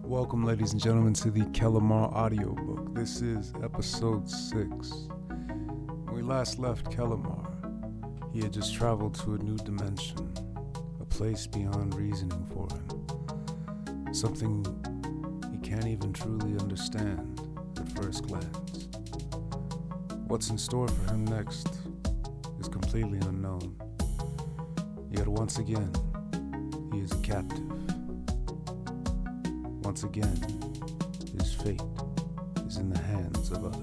Welcome, ladies and gentlemen, to the Kellimar audiobook. This is episode 6. When we last left Kellimar, he had just traveled to a new dimension, a place beyond reasoning for him, something he can't even truly understand at first glance. What's in store for him next is completely unknown. Yet once again, he is a captive. Once again, his fate is in the hands of others.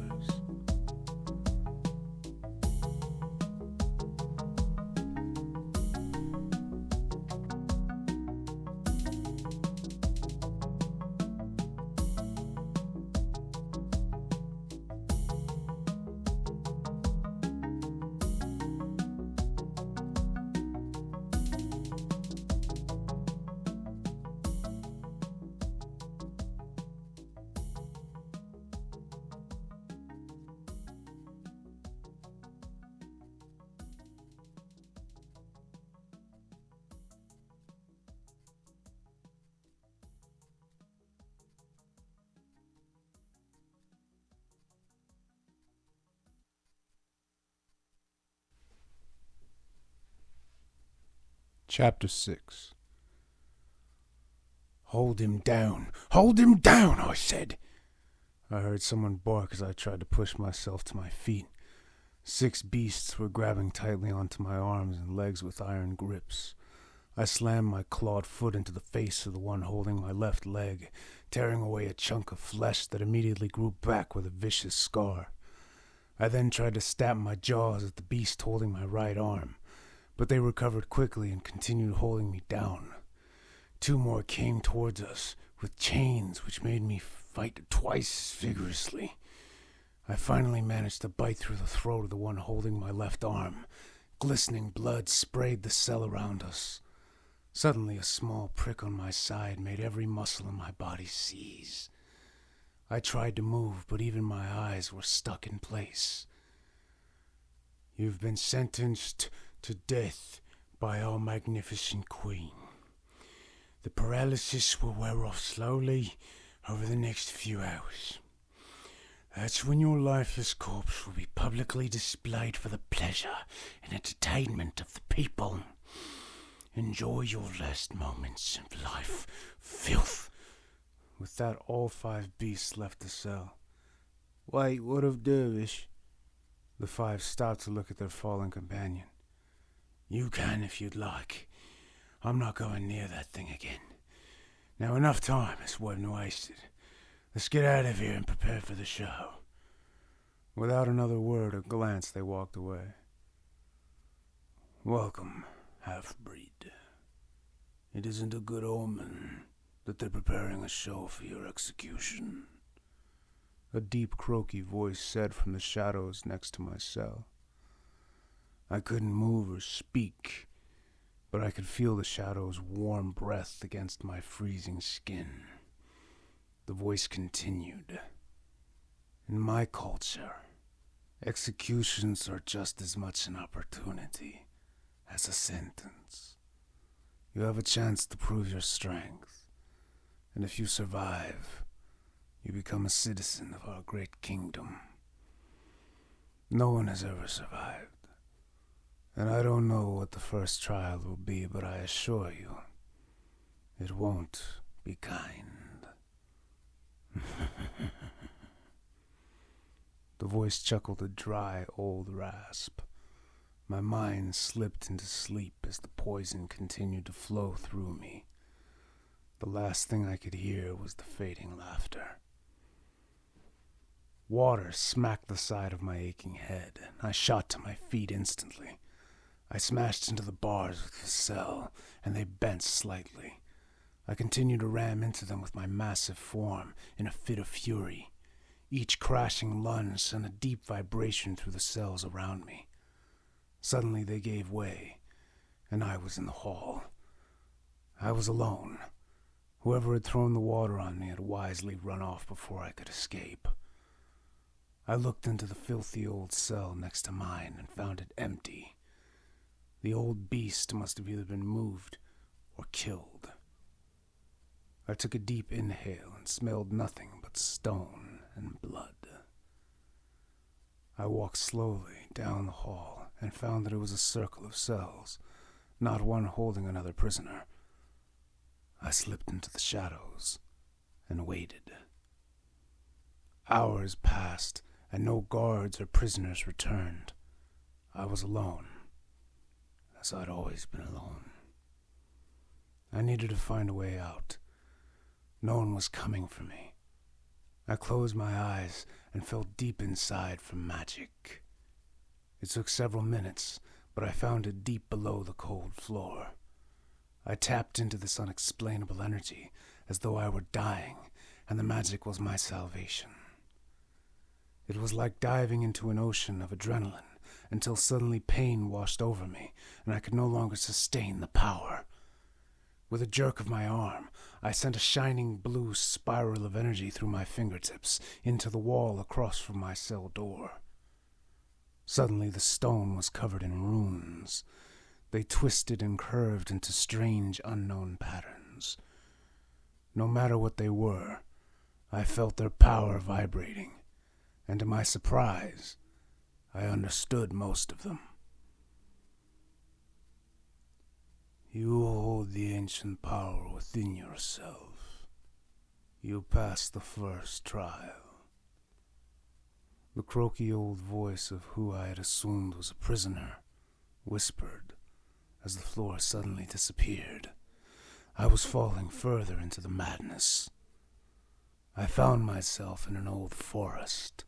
Chapter 6. "Hold him down! Hold him down!" I said. I heard someone bark as I tried to push myself to my feet. 6 beasts were grabbing tightly onto my arms and legs with iron grips. I slammed my clawed foot into the face of the one holding my left leg, tearing away a chunk of flesh that immediately grew back with a vicious scar. I then tried to stab my jaws at the beast holding my right arm, but they recovered quickly and continued holding me down. 2 more came towards us, with chains which made me fight twice as vigorously. I finally managed to bite through the throat of the one holding my left arm. Glistening blood sprayed the cell around us. Suddenly a small prick on my side made every muscle in my body seize. I tried to move, but even my eyes were stuck in place. "You've been sentenced to death by our magnificent queen. The paralysis will wear off slowly over the next few hours. That's when your lifeless corpse will be publicly displayed for the pleasure and entertainment of the people. Enjoy your last moments of life, filth." With that, all 5 beasts left the cell. "Wait, what of Dervish?" The 5 stopped to look at their fallen companion. "You can if you'd like. I'm not going near that thing again. Now enough time has been wasted. Let's get out of here and prepare for the show." Without another word or glance, they walked away. "Welcome, half-breed. It isn't a good omen that they're preparing a show for your execution," a deep, croaky voice said from the shadows next to my cell. I couldn't move or speak, but I could feel the shadow's warm breath against my freezing skin. The voice continued. "In my culture, executions are just as much an opportunity as a sentence. You have a chance to prove your strength, and if you survive, you become a citizen of our great kingdom. No one has ever survived. And I don't know what the first trial will be, but I assure you, it won't be kind." The voice chuckled a dry, old rasp. My mind slipped into sleep as the poison continued to flow through me. The last thing I could hear was the fading laughter. Water smacked the side of my aching head, and I shot to my feet instantly. I smashed into the bars of the cell, and they bent slightly. I continued to ram into them with my massive form in a fit of fury. Each crashing lunge sent a deep vibration through the cells around me. Suddenly they gave way, and I was in the hall. I was alone. Whoever had thrown the water on me had wisely run off before I could escape. I looked into the filthy old cell next to mine and found it empty. The old beast must have either been moved or killed. I took a deep inhale and smelled nothing but stone and blood. I walked slowly down the hall and found that it was a circle of cells, not one holding another prisoner. I slipped into the shadows and waited. Hours passed, and no guards or prisoners returned. I was alone, as I'd always been alone. I needed to find a way out. No one was coming for me. I closed my eyes and felt deep inside for magic. It took several minutes, but I found it deep below the cold floor. I tapped into this unexplainable energy as though I were dying, and the magic was my salvation. It was like diving into an ocean of adrenaline until suddenly pain washed over me and I could no longer sustain the power. With a jerk of my arm, I sent a shining blue spiral of energy through my fingertips into the wall across from my cell door. Suddenly the stone was covered in runes. They twisted and curved into strange, unknown patterns. No matter what they were, I felt their power vibrating, and to my surprise, I understood most of them. You hold the ancient power within yourself. You passed the first trial. The croaky old voice of who I had assumed was a prisoner whispered as the floor suddenly disappeared. I was falling further into the madness. I found myself in an old forest.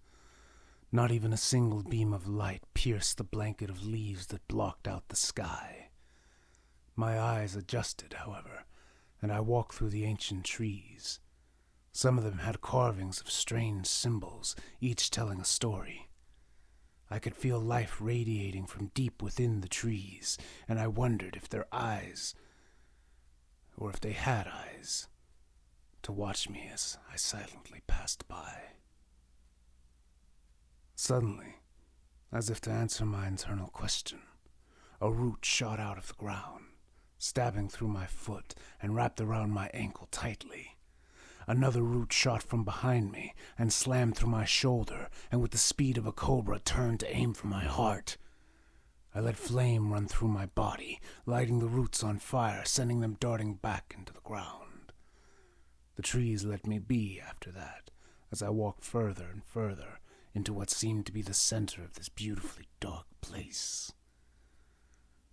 Not even a single beam of light pierced the blanket of leaves that blocked out the sky. My eyes adjusted, however, and I walked through the ancient trees. Some of them had carvings of strange symbols, each telling a story. I could feel life radiating from deep within the trees, and I wondered if their eyes, or if they had eyes, to watch me as I silently passed by. Suddenly, as if to answer my internal question, a root shot out of the ground, stabbing through my foot and wrapped around my ankle tightly. Another root shot from behind me and slammed through my shoulder, and with the speed of a cobra turned to aim for my heart. I let flame run through my body, lighting the roots on fire, sending them darting back into the ground. The trees let me be after that, as I walked further and further into what seemed to be the center of this beautifully dark place.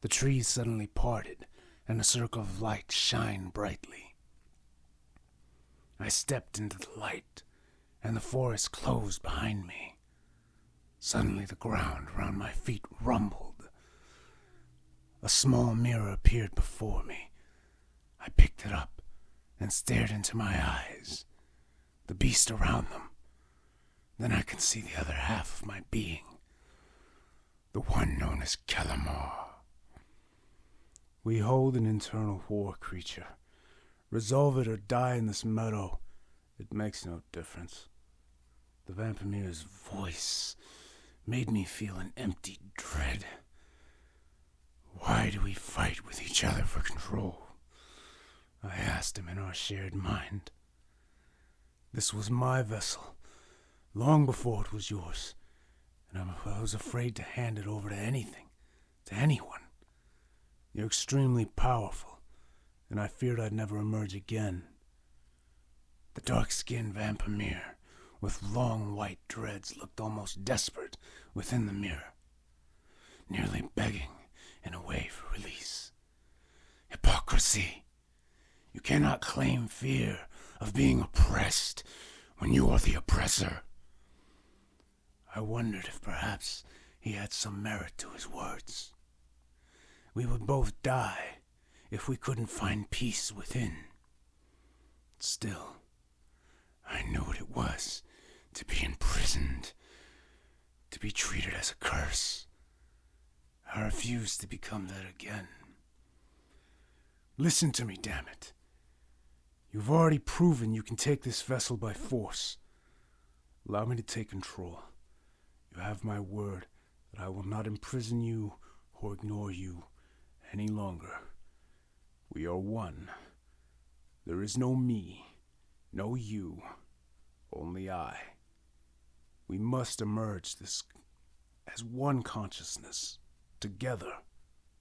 The trees suddenly parted, and a circle of light shined brightly. I stepped into the light, and the forest closed behind me. Suddenly the ground around my feet rumbled. A small mirror appeared before me. I picked it up and stared into my eyes, the beast around them. Then I could see the other half of my being, the one known as Kellimar. We hold an internal war creature. Resolve it or die in this meadow. It makes no difference. The vampire's voice made me feel an empty dread. Why do we fight with each other for control? I asked him in our shared mind. This was my vessel, long before it was yours, and I was afraid to hand it over to anything, to anyone. You're extremely powerful, and I feared I'd never emerge again. The dark-skinned vampire with long white dreads looked almost desperate within the mirror, nearly begging in a way for release. Hypocrisy! You cannot claim fear of being oppressed when you are the oppressor. I wondered if perhaps he had some merit to his words. We would both die if we couldn't find peace within. Still, I knew what it was to be imprisoned, to be treated as a curse. I refused to become that again. Listen to me, damn it. You've already proven you can take this vessel by force. Allow me to take control. You have my word that I will not imprison you or ignore you any longer. We are one. There is no me. No you, only I. We must emerge this as one consciousness, together,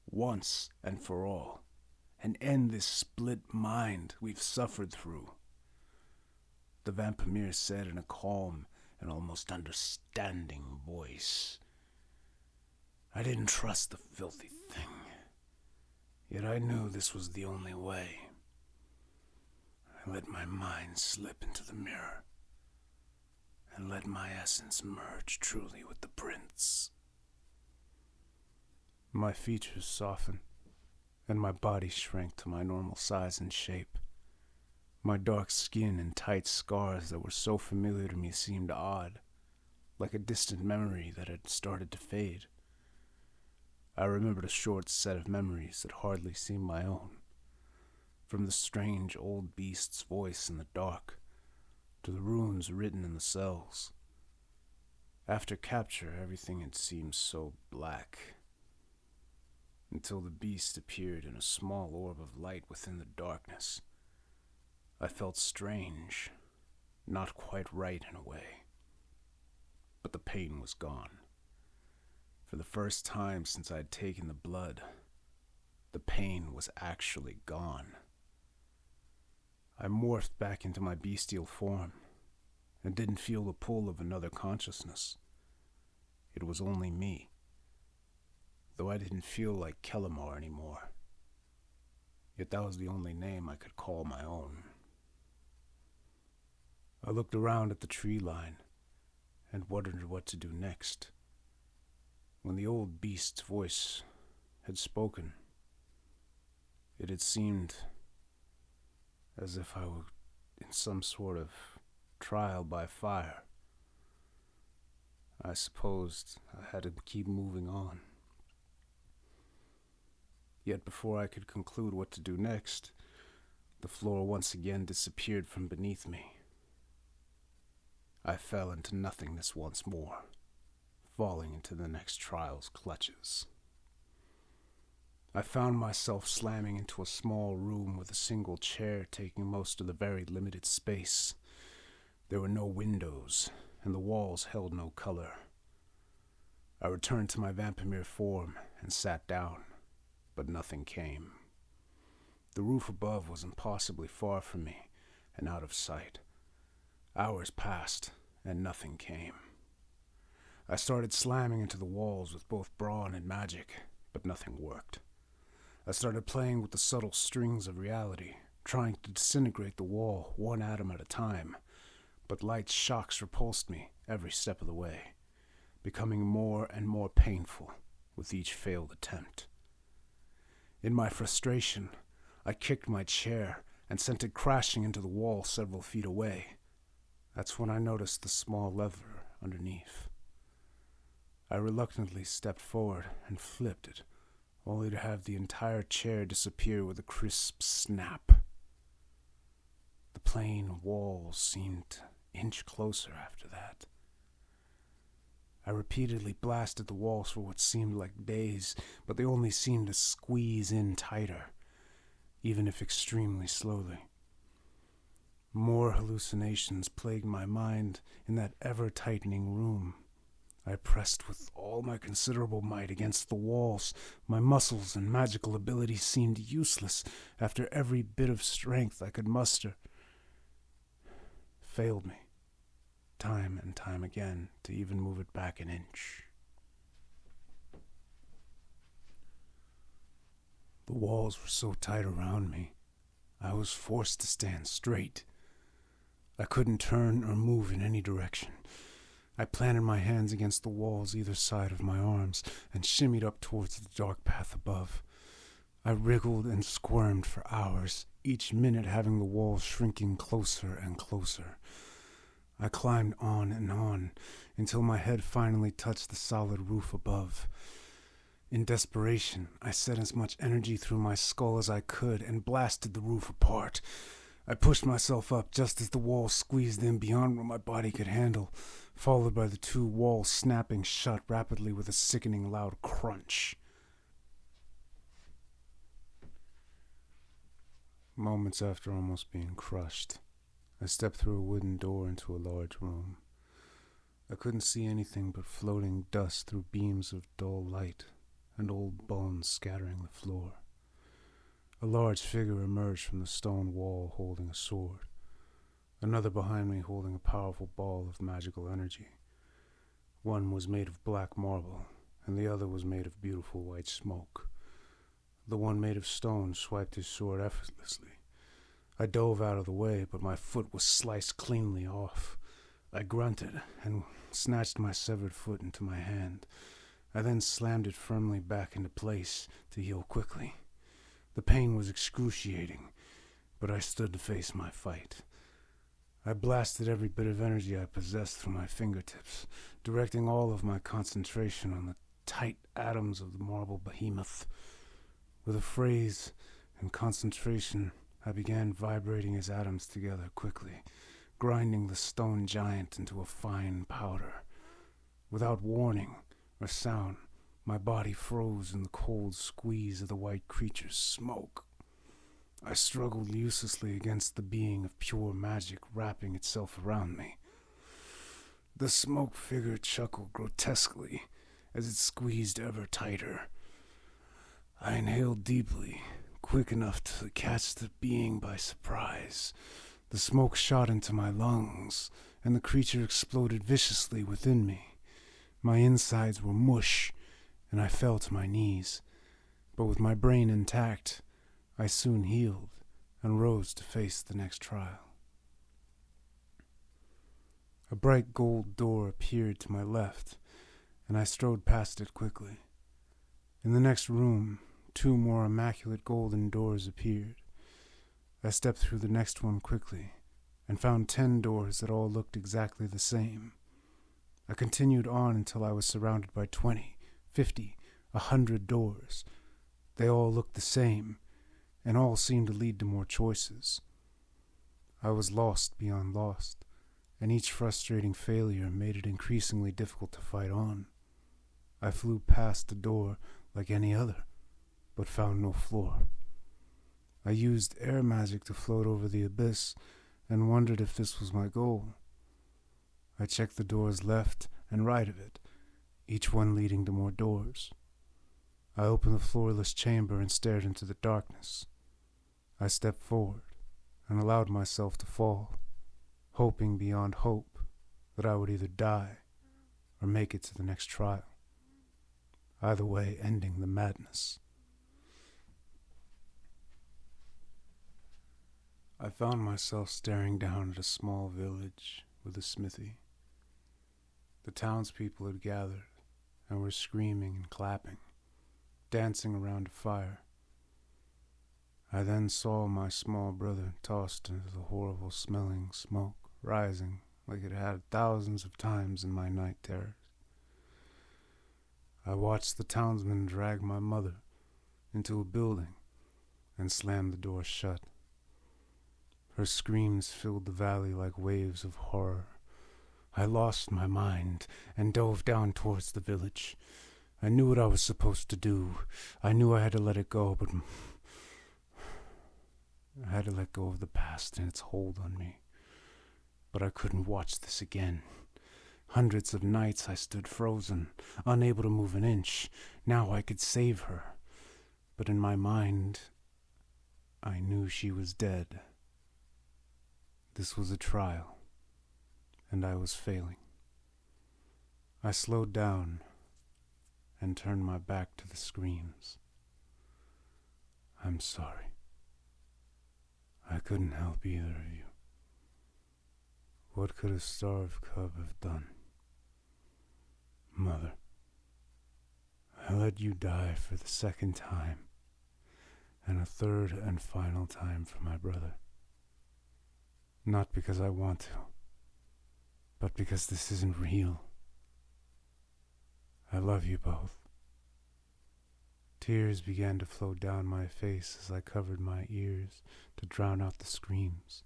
once and for all, and end this split mind we've suffered through. The vampire said in a calm and almost understanding voice. I didn't trust the filthy thing, yet I knew this was the only way. I let my mind slip into the mirror, and let my essence merge truly with the prince. My features softened, and my body shrank to my normal size and shape. My dark skin and tight scars that were so familiar to me seemed odd, like a distant memory that had started to fade. I remembered a short set of memories that hardly seemed my own, from the strange old beast's voice in the dark, to the runes written in the cells. After capture, everything had seemed so black, until the beast appeared in a small orb of light within the darkness. I felt strange, not quite right in a way, but the pain was gone. For the first time since I had taken the blood, the pain was actually gone. I morphed back into my bestial form, and didn't feel the pull of another consciousness. It was only me, though I didn't feel like Kellimar anymore. Yet that was the only name I could call my own. I looked around at the tree line, and wondered what to do next. When the old beast's voice had spoken, it had seemed as if I were in some sort of trial by fire. I supposed I had to keep moving on. Yet before I could conclude what to do next, the floor once again disappeared from beneath me. I fell into nothingness once more, falling into the next trial's clutches. I found myself slamming into a small room with a single chair taking most of the very limited space. There were no windows, and the walls held no color. I returned to my vampire form and sat down, but nothing came. The roof above was impossibly far from me and out of sight. Hours passed, and nothing came. I started slamming into the walls with both brawn and magic, but nothing worked. I started playing with the subtle strings of reality, trying to disintegrate the wall one atom at a time, but light shocks repulsed me every step of the way, becoming more and more painful with each failed attempt. In my frustration, I kicked my chair and sent it crashing into the wall several feet away. That's when I noticed the small lever underneath. I reluctantly stepped forward and flipped it, only to have the entire chair disappear with a crisp snap. The plain walls seemed to inch closer after that. I repeatedly blasted the walls for what seemed like days, but they only seemed to squeeze in tighter, even if extremely slowly. More hallucinations plagued my mind in that ever-tightening room. I pressed with all my considerable might against the walls. My muscles and magical abilities seemed useless after every bit of strength I could muster failed me, time and time again, to even move it back an inch. The walls were so tight around me, I was forced to stand straight. I couldn't turn or move in any direction. I planted my hands against the walls either side of my arms and shimmied up towards the dark path above. I wriggled and squirmed for hours, each minute having the walls shrinking closer and closer. I climbed on until my head finally touched the solid roof above. In desperation, I set as much energy through my skull as I could and blasted the roof apart. I pushed myself up just as the walls squeezed in beyond what my body could handle, followed by the two walls snapping shut rapidly with a sickening loud crunch. Moments after almost being crushed, I stepped through a wooden door into a large room. I couldn't see anything but floating dust through beams of dull light and old bones scattering the floor. A large figure emerged from the stone wall holding a sword, another behind me holding a powerful ball of magical energy. One was made of black marble, and the other was made of beautiful white smoke. The one made of stone swiped his sword effortlessly. I dove out of the way, but my foot was sliced cleanly off. I grunted and snatched my severed foot into my hand. I then slammed it firmly back into place to heal quickly. The pain was excruciating, but I stood to face my fight. I blasted every bit of energy I possessed through my fingertips, directing all of my concentration on the tight atoms of the marble behemoth. With a phrase and concentration, I began vibrating his atoms together quickly, grinding the stone giant into a fine powder. Without warning or sound, my body froze in the cold squeeze of the white creature's smoke. I struggled uselessly against the being of pure magic wrapping itself around me. The smoke figure chuckled grotesquely as it squeezed ever tighter. I inhaled deeply, quick enough to catch the being by surprise. The smoke shot into my lungs, and the creature exploded viciously within me. My insides were mush, and I fell to my knees. But with my brain intact, I soon healed and rose to face the next trial. A bright gold door appeared to my left, and I strode past it quickly. In the next room, 2 more immaculate golden doors appeared. I stepped through the next one quickly and found 10 doors that all looked exactly the same. I continued on until I was surrounded by 20, 50, 100 doors. They all looked the same, and all seemed to lead to more choices. I was lost beyond lost, and each frustrating failure made it increasingly difficult to fight on. I flew past the door like any other, but found no floor. I used air magic to float over the abyss and wondered if this was my goal. I checked the doors left and right of it, each one leading to more doors. I opened the floorless chamber and stared into the darkness. I stepped forward and allowed myself to fall, hoping beyond hope that I would either die or make it to the next trial. Either way, ending the madness. I found myself staring down at a small village with a smithy. The townspeople had gathered and were screaming and clapping, dancing around a fire. I then saw my small brother tossed into the horrible smelling smoke, rising like it had thousands of times in my night terrors. I watched the townsmen drag my mother into a building and slam the door shut. Her screams filled the valley like waves of horror. I lost my mind and dove down towards the village. I knew what I was supposed to do. I knew I had to let it go, but I had to let go of the past and its hold on me. But I couldn't watch this again. Hundreds of nights I stood frozen, unable to move an inch. Now I could save her. But in my mind, I knew she was dead. This was a trial, and I was failing. I slowed down and turned my back to the screams. I'm sorry. I couldn't help either of you. What could a starved cub have done? Mother, I let you die for the second time, and a third and final time for my brother. Not because I want to, but because this isn't real. I love you both. Tears began to flow down my face as I covered my ears to drown out the screams.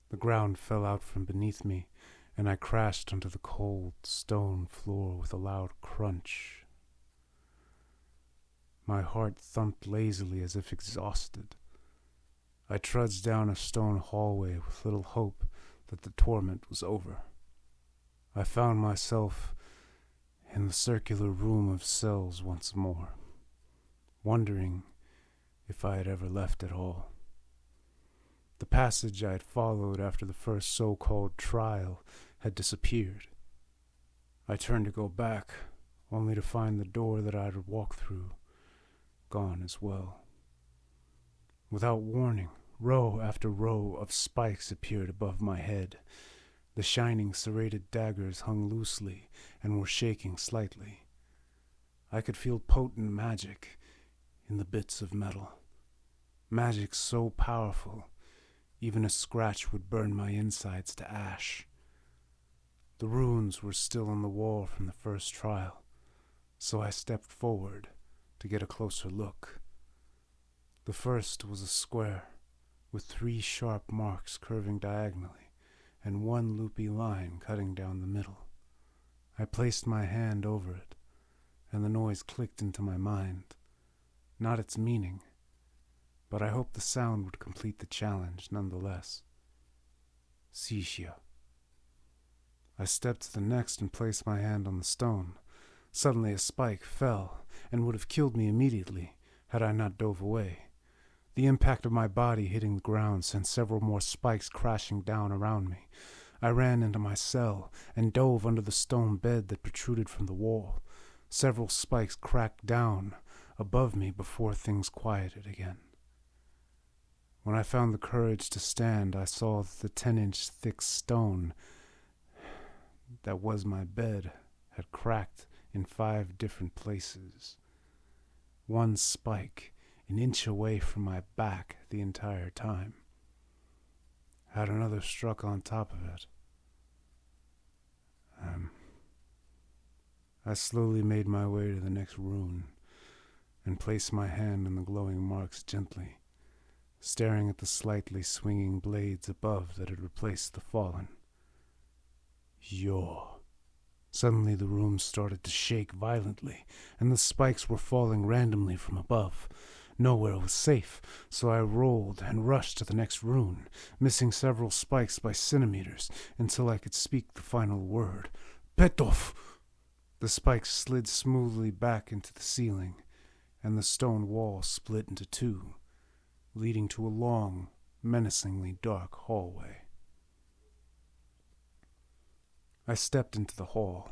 The ground fell out from beneath me, and I crashed onto the cold stone floor with a loud crunch. My heart thumped lazily as if exhausted. I trudged down a stone hallway with little hope that the torment was over. I found myself in the circular room of cells once more, wondering if I had ever left at all. The passage I had followed after the first so-called trial had disappeared. I turned to go back, only to find the door that I had walked through gone as well. Without warning, row after row of spikes appeared above my head. The shining serrated daggers hung loosely and were shaking slightly. I could feel potent magic in the bits of metal. Magic so powerful, even a scratch would burn my insides to ash. The runes were still on the wall from the first trial, so I stepped forward to get a closer look. The first was a square with 3 sharp marks curving diagonally and 1 loopy line cutting down the middle. I placed my hand over it, and the noise clicked into my mind. Not its meaning, but I hoped the sound would complete the challenge nonetheless. Sishia. I stepped to the next and placed my hand on the stone. Suddenly a spike fell and would have killed me immediately had I not dove away. The impact of my body hitting the ground sent several more spikes crashing down around me. I ran into my cell and dove under the stone bed that protruded from the wall. Several spikes cracked down above me before things quieted again. When I found the courage to stand, I saw that the 10-inch thick stone that was my bed had cracked in 5 different places. 1 spike an inch away from my back the entire time. Had another struck on top of it. I slowly made my way to the next rune and placed my hand on the glowing marks gently, staring at the slightly swinging blades above that had replaced the fallen. Yaw. Suddenly the room started to shake violently, and the spikes were falling randomly from above. Nowhere was safe, so I rolled and rushed to the next rune, missing several spikes by centimeters until I could speak the final word. Petov! The spikes slid smoothly back into the ceiling, and the stone wall split into 2, leading to a long, menacingly dark hallway. I stepped into the hall,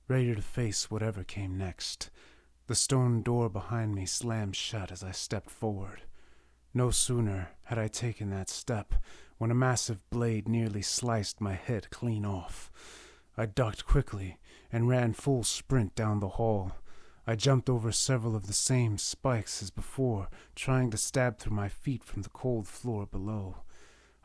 ready to face whatever came next. The stone door behind me slammed shut as I stepped forward. No sooner had I taken that step when a massive blade nearly sliced my head clean off. I ducked quickly and ran full sprint down the hall. I jumped over several of the same spikes as before, trying to stab through my feet from the cold floor below.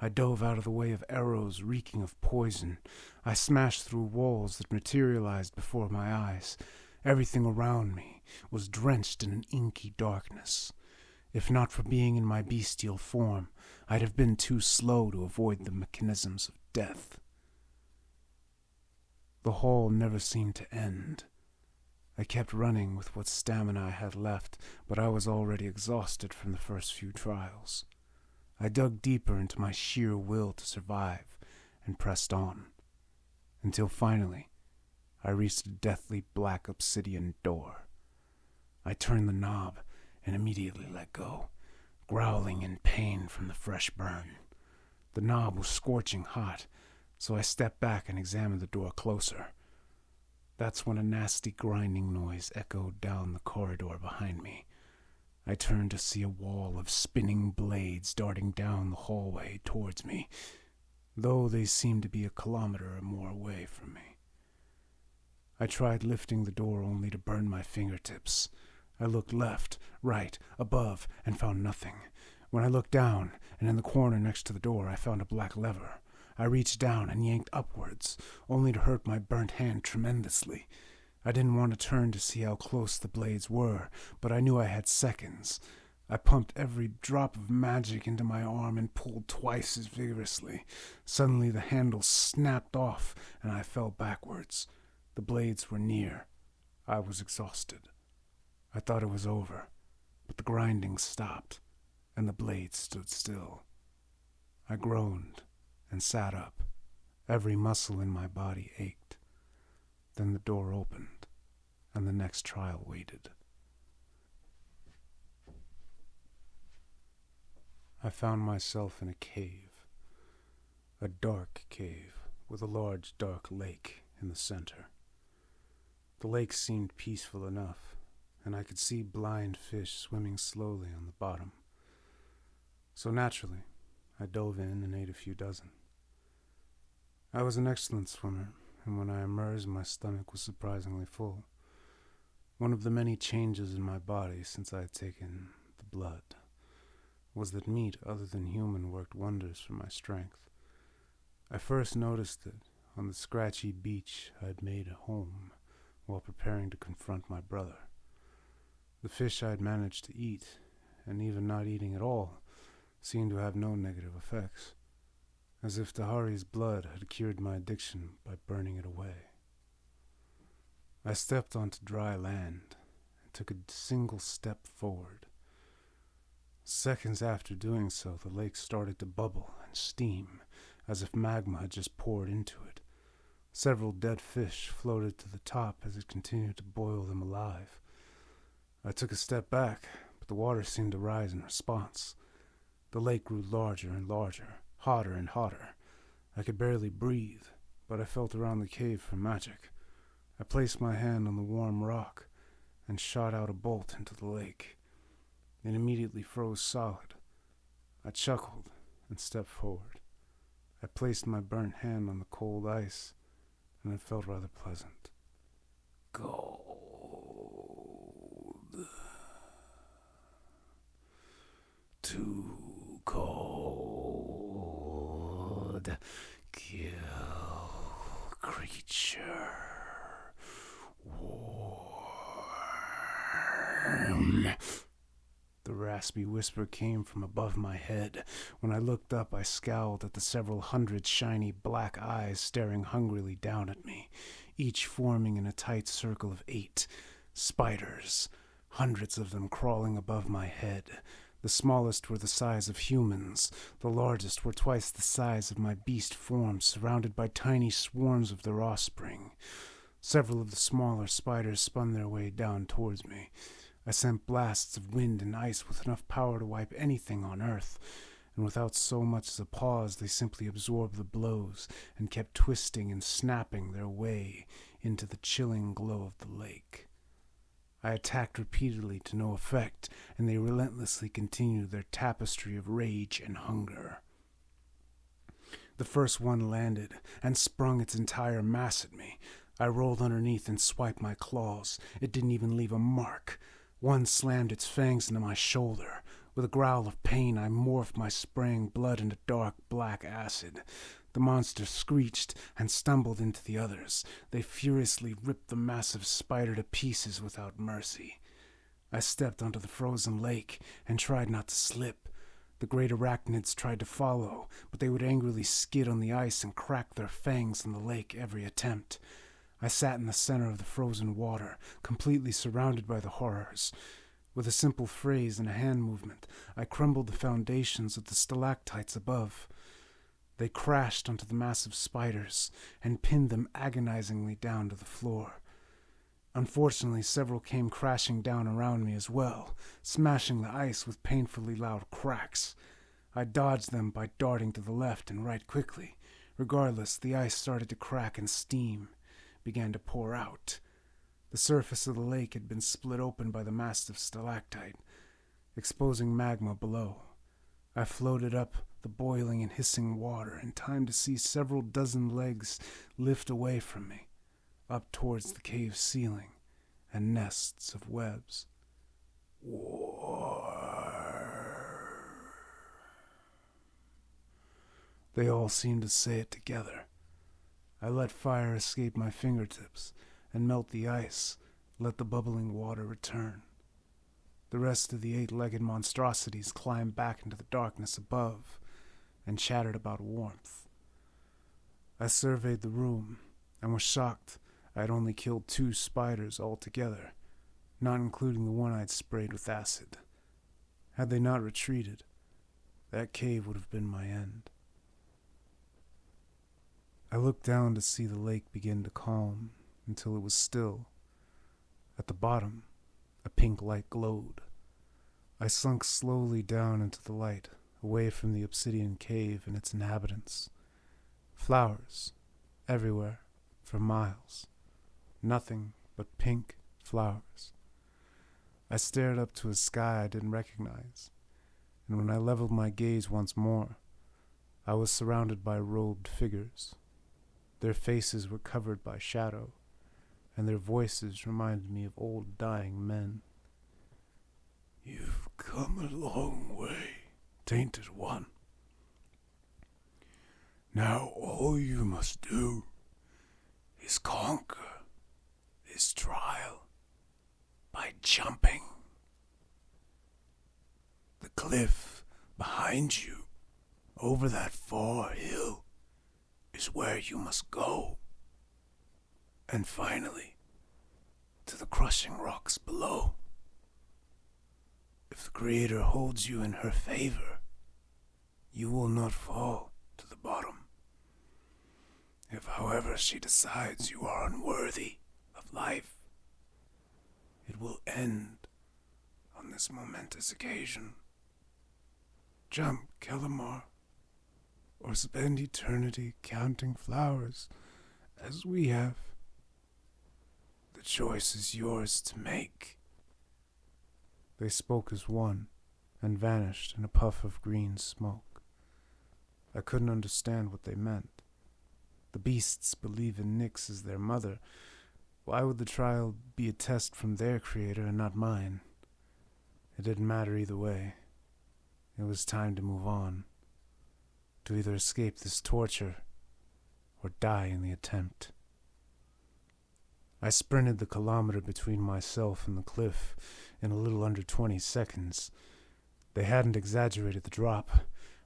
I dove out of the way of arrows reeking of poison. I smashed through walls that materialized before my eyes. Everything around me was drenched in an inky darkness. If not for being in my bestial form, I'd have been too slow to avoid the mechanisms of death. The hall never seemed to end. I kept running with what stamina I had left, but I was already exhausted from the first few trials. I dug deeper into my sheer will to survive and pressed on, until finally I reached a deathly black obsidian door. I turned the knob and immediately let go, growling in pain from the fresh burn. The knob was scorching hot, so I stepped back and examined the door closer. That's when a nasty grinding noise echoed down the corridor behind me. I turned to see a wall of spinning blades darting down the hallway towards me, though they seemed to be a kilometer or more away from me. I tried lifting the door only to burn my fingertips. I looked left, right, above, and found nothing. When I looked down, and in the corner next to the door, I found a black lever. I reached down and yanked upwards, only to hurt my burnt hand tremendously. I didn't want to turn to see how close the blades were, but I knew I had seconds. I pumped every drop of magic into my arm and pulled twice as vigorously. Suddenly the handle snapped off, and I fell backwards. The blades were near. I was exhausted. I thought it was over, but the grinding stopped. and the blade stood still. I groaned and sat up. Every muscle in my body ached. Then the door opened, and the next trial waited. I found myself in a cave, a dark cave with a large dark lake in the center. The lake seemed peaceful enough, and I could see blind fish swimming slowly on the bottom. So naturally, I dove in and ate a few dozen. I was an excellent swimmer, and when I emerged, my stomach was surprisingly full. One of the many changes in my body since I had taken the blood was that meat other than human worked wonders for my strength. I first noticed it on the scratchy beach I had made a home while preparing to confront my brother. The fish I had managed to eat, and even not eating at all, seemed to have no negative effects, as if Tahari's blood had cured my addiction by burning it away. I stepped onto dry land and took a single step forward. Seconds after doing so, the lake started to bubble and steam, as if magma had just poured into it. Several dead fish floated to the top as it continued to boil them alive. I took a step back, but the water seemed to rise in response. The lake grew larger and larger, hotter and hotter. I could barely breathe, but I felt around the cave for magic. I placed my hand on the warm rock and shot out a bolt into the lake. It immediately froze solid. I chuckled and stepped forward. I placed my burnt hand on the cold ice, and it felt rather pleasant. Gold. Too cold. Kill creature. Warm. The raspy whisper came from above my head. When I looked up, I scowled at the several hundred shiny black eyes staring hungrily down at me, each forming in a tight circle of 8. Spiders, hundreds of them crawling above my head. The smallest were the size of humans. The largest were twice the size of my beast form, surrounded by tiny swarms of their offspring. Several of the smaller spiders spun their way down towards me. I sent blasts of wind and ice with enough power to wipe anything on Earth, and without so much as a pause, they simply absorbed the blows and kept twisting and snapping their way into the chilling glow of the lake. I attacked repeatedly to no effect, and they relentlessly continued their tapestry of rage and hunger. The first one landed and sprung its entire mass at me. I rolled underneath and swiped my claws. It didn't even leave a mark. One slammed its fangs into my shoulder. With a growl of pain, I morphed my spraying blood into dark black acid. The monster screeched and stumbled into the others. They furiously ripped the massive spider to pieces without mercy. I stepped onto the frozen lake and tried not to slip. The great arachnids tried to follow, but they would angrily skid on the ice and crack their fangs in the lake every attempt. I sat in the center of the frozen water, completely surrounded by the horrors. With a simple phrase and a hand movement, I crumbled the foundations of the stalactites above. They crashed onto the massive spiders and pinned them agonizingly down to the floor. Unfortunately, several came crashing down around me as well, smashing the ice with painfully loud cracks. I dodged them by darting to the left and right quickly. Regardless, the ice started to crack and steam began to pour out. The surface of the lake had been split open by the massive stalactite, exposing magma below. I floated up the boiling and hissing water in time to see several dozen legs lift away from me, up towards the cave's ceiling and nests of webs. War. They all seemed to say it together. I let fire escape my fingertips and melt the ice, let the bubbling water return. The rest of the 8-legged monstrosities climbed back into the darkness above and chattered about warmth. I surveyed the room and was shocked I had only killed 2 spiders altogether, not including the one I'd sprayed with acid. Had they not retreated, that cave would have been my end. I looked down to see the lake begin to calm until it was still. At the bottom, a pink light glowed. I sunk slowly down into the light, away from the obsidian cave and its inhabitants. Flowers, everywhere, for miles. Nothing but pink flowers. I stared up to a sky I didn't recognize, and when I leveled my gaze once more, I was surrounded by robed figures. Their faces were covered by shadow, and their voices reminded me of old dying men. "You've come a long way, Tainted One. Now all you must do is conquer this trial by jumping. The cliff behind you, over that far hill, is where you must go. And finally, to the crushing rocks below. If the Creator holds you in her favor, you will not fall to the bottom. If, however, she decides you are unworthy of life, it will end on this momentous occasion. Jump, Kellimar, or spend eternity counting flowers, as we have. The choice is yours to make." They spoke as one, and vanished in a puff of green smoke. I couldn't understand what they meant. The beasts believe in Nyx as their mother. Why would the trial be a test from their creator and not mine? It didn't matter either way. It was time to move on, to either escape this torture or die in the attempt. I sprinted the kilometer between myself and the cliff in a little under 20 seconds. They hadn't exaggerated the drop,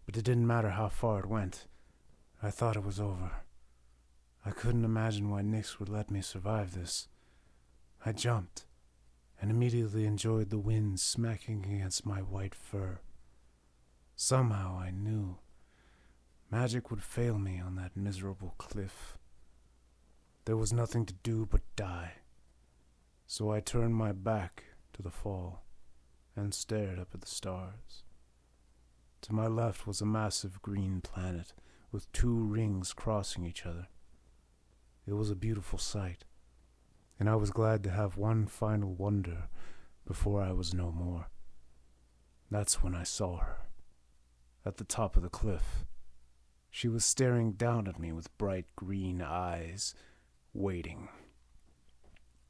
but it didn't matter how far it went. I thought it was over. I couldn't imagine why Nyx would let me survive this. I jumped, and immediately enjoyed the wind smacking against my white fur. Somehow I knew magic would fail me on that miserable cliff. There was nothing to do but die, so I turned my back to the fall and stared up at the stars. To my left was a massive green planet with 2 rings crossing each other. It was a beautiful sight, and I was glad to have one final wonder before I was no more. That's when I saw her, at the top of the cliff. She was staring down at me with bright green eyes, waiting.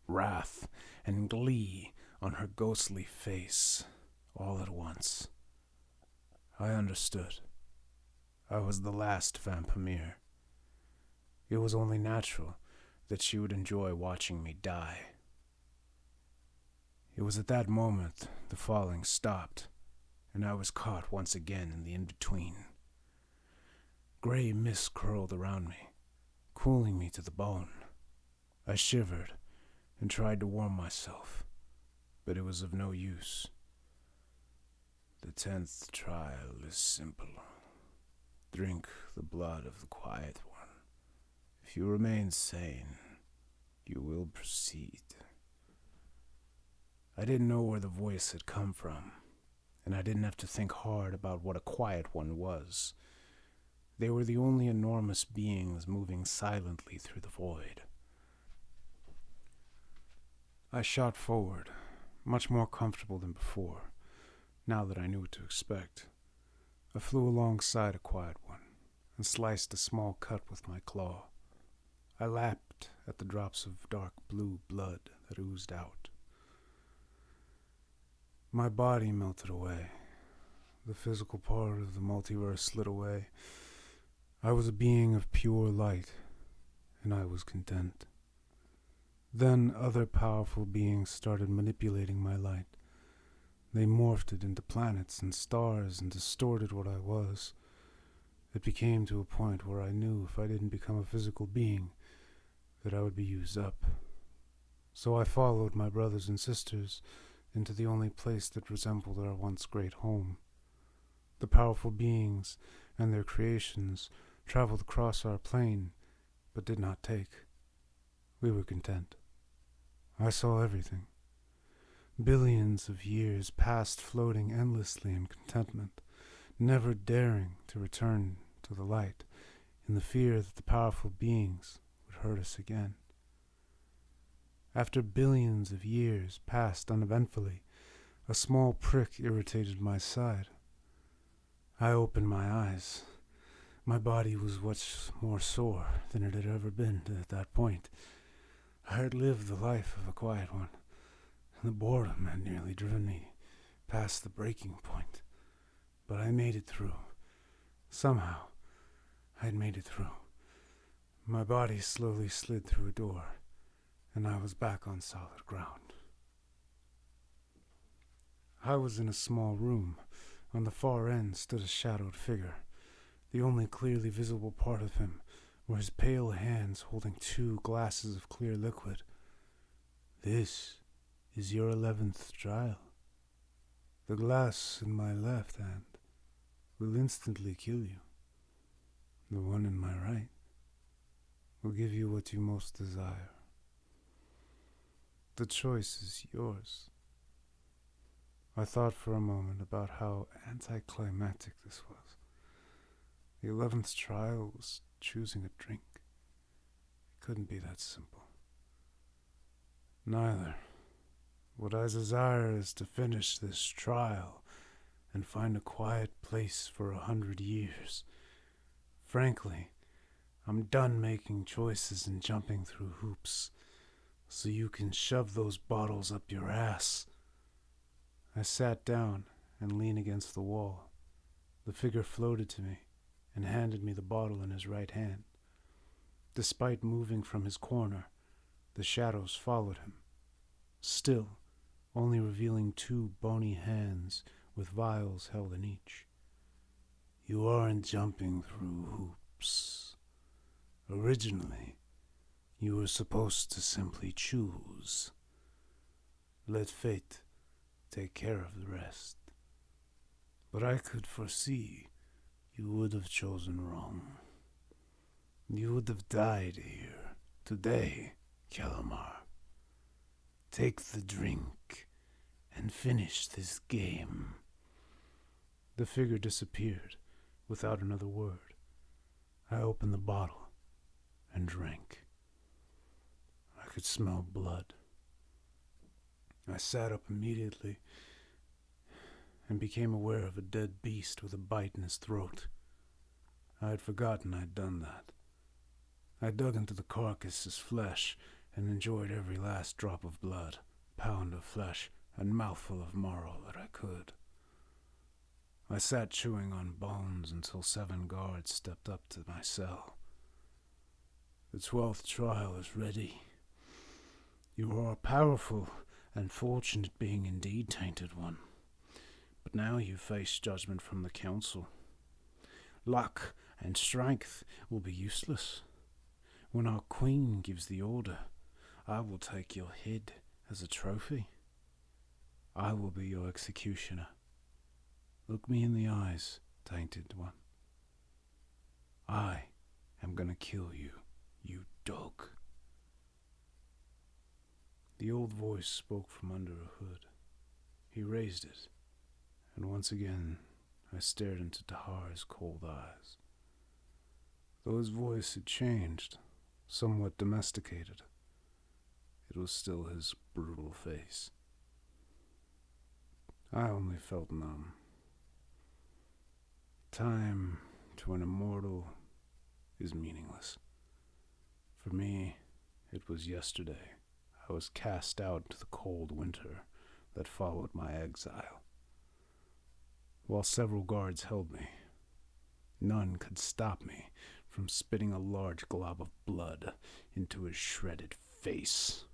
Wrath and glee on her ghostly face, all at once. I understood. I was the last vampire. It was only natural that she would enjoy watching me die. It was at that moment the falling stopped, and I was caught once again in the in-between. Gray mist curled around me, cooling me to the bone. I shivered and tried to warm myself, but it was of no use. The 10th trial is simple. Drink the blood of the Quiet One. If you remain sane, you will proceed. I didn't know where the voice had come from, and I didn't have to think hard about what a Quiet One was. They were the only enormous beings moving silently through the void. I shot forward, much more comfortable than before, now that I knew what to expect. I flew alongside a Quiet One and sliced a small cut with my claw. I lapped at the drops of dark blue blood that oozed out. My body melted away. The physical part of the multiverse slid away. I was a being of pure light, and I was content. Then other powerful beings started manipulating my light. They morphed it into planets and stars and distorted what I was. It became to a point where I knew if I didn't become a physical being, that I would be used up. So I followed my brothers and sisters into the only place that resembled our once great home. The powerful beings and their creations traveled across our plain, but did not take. We were content. I saw everything. Billions of years passed floating endlessly in contentment, never daring to return to the light, in the fear that the powerful beings would hurt us again. After billions of years passed uneventfully, a small prick irritated my side. I opened my eyes. My body was much more sore than it had ever been at that point. I had lived the life of a quiet one, and the boredom had nearly driven me past the breaking point. But I made it through. Somehow, I had made it through. My body slowly slid through a door, and I was back on solid ground. I was in a small room. On the far end stood a shadowed figure. The only clearly visible part of him were his pale hands holding 2 glasses of clear liquid. "This is your 11th trial. The glass in my left hand will instantly kill you. The one in my right will give you what you most desire. The choice is yours." I thought for a moment about how anticlimactic this was. The 11th trial was choosing a drink. It couldn't be that simple. Neither. What I desire is to finish this trial and find a quiet place for 100 years. Frankly, I'm done making choices and jumping through hoops, so you can shove those bottles up your ass. I sat down and leaned against the wall. The figure floated to me and handed me the bottle in his right hand. Despite moving from his corner, the shadows followed him, still only revealing 2 bony hands with vials held in each. "You aren't jumping through hoops. Originally, you were supposed to simply choose. Let fate take care of the rest. But I could foresee you would have chosen wrong. You would have died here today, Kellimar. Take the drink and finish this game." The figure disappeared without another word. I opened the bottle and drank. I could smell blood. I sat up immediately and became aware of a dead beast with a bite in his throat. I had forgotten I'd done that. I dug into the carcass's flesh and enjoyed every last drop of blood, pound of flesh, and mouthful of marrow that I could. I sat chewing on bones until 7 guards stepped up to my cell. "The 12th trial is ready. You are a powerful and fortunate being indeed, Tainted One. But now you face judgment from the Council. Luck and strength will be useless. When our Queen gives the order, I will take your head as a trophy. I will be your executioner. Look me in the eyes, Tainted One. I am gonna kill you, you dog." The old voice spoke from under a hood. He raised it, and once again I stared into Tahar's cold eyes. Though his voice had changed, somewhat domesticated, it was still his brutal face. I only felt numb. Time to an immortal is meaningless. For me, it was yesterday. I was cast out into the cold winter that followed my exile. While several guards held me, none could stop me from spitting a large glob of blood into his shredded face.